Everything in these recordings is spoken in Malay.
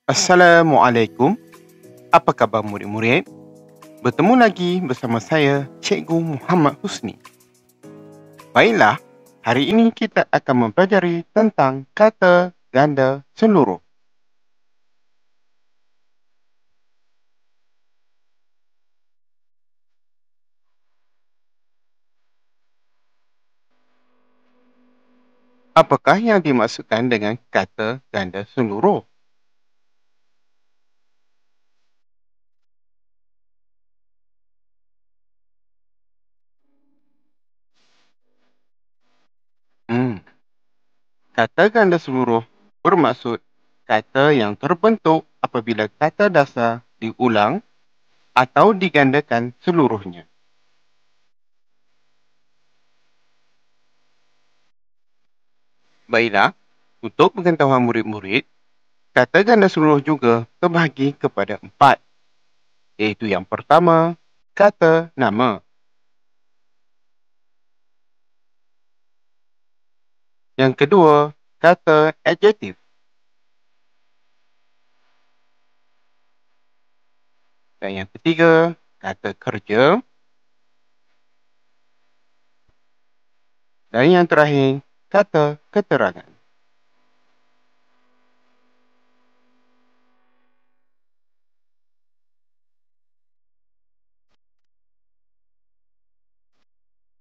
Assalamualaikum. Apa khabar murid-murid? Bertemu lagi bersama saya, Cikgu Muhammad Husni. Baiklah, hari ini kita akan mempelajari tentang kata ganda seluruh. Apakah yang dimaksudkan dengan kata ganda seluruh? Kata ganda seluruh bermaksud kata yang terbentuk apabila kata dasar diulang atau digandakan seluruhnya. Baiklah, untuk pengetahuan murid-murid, kata ganda seluruh juga terbahagi kepada 4, iaitu yang pertama, kata nama. Yang kedua, kata adjektif. Dan yang ketiga, kata kerja. Dan yang terakhir, kata keterangan.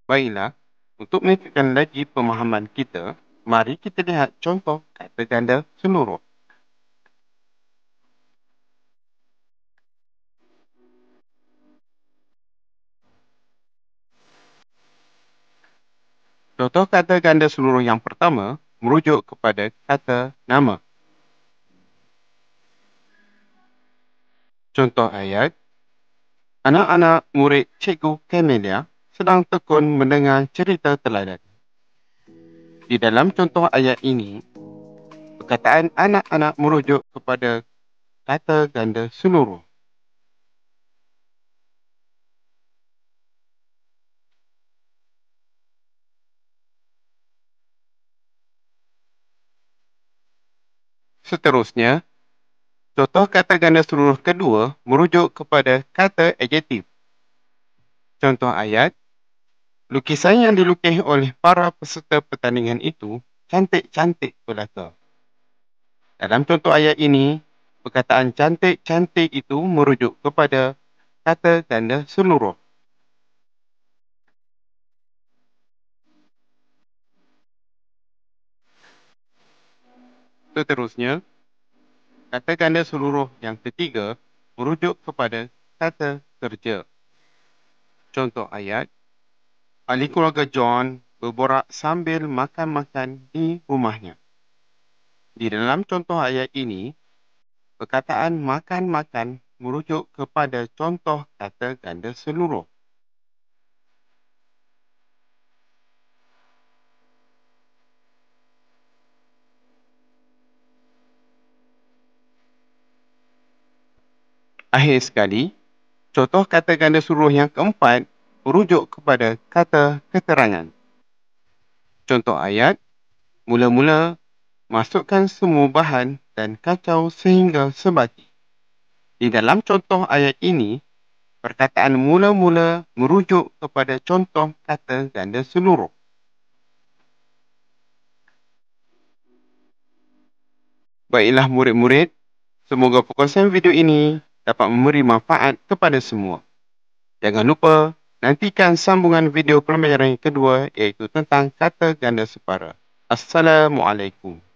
Baiklah, untuk meningkatkan lagi pemahaman kita, mari kita lihat contoh kata ganda seluruh. Contoh kata ganda seluruh yang pertama merujuk kepada kata nama. Contoh ayat, anak-anak murid Cikgu Camelia sedang tekun mendengar cerita teladan. Di dalam contoh ayat ini, perkataan anak-anak merujuk kepada kata ganda seluruh. Seterusnya, contoh kata ganda seluruh kedua merujuk kepada kata adjektif. Contoh ayat, lukisan yang dilukis oleh para peserta pertandingan itu cantik-cantik belaka. Dalam contoh ayat ini, perkataan cantik-cantik itu merujuk kepada kata ganda seluruh. Seterusnya, kata ganda seluruh yang ketiga merujuk kepada kata kerja. Contoh ayat, ahli keluarga John berborak sambil makan-makan di rumahnya. Di dalam contoh ayat ini, perkataan makan-makan merujuk kepada contoh kata ganda seluruh. Akhir sekali, contoh kata ganda seluruh yang keempat merujuk kepada kata keterangan. Contoh ayat, mula-mula masukkan semua bahan dan kacau sehingga sebati. Di dalam contoh ayat ini, perkataan mula-mula merujuk kepada contoh kata ganda seluruh. Baiklah murid-murid, semoga perkongsian video ini dapat memberi manfaat kepada semua. Jangan lupa, nantikan sambungan video pembelajaran kedua iaitu tentang kata ganda separa. Assalamualaikum.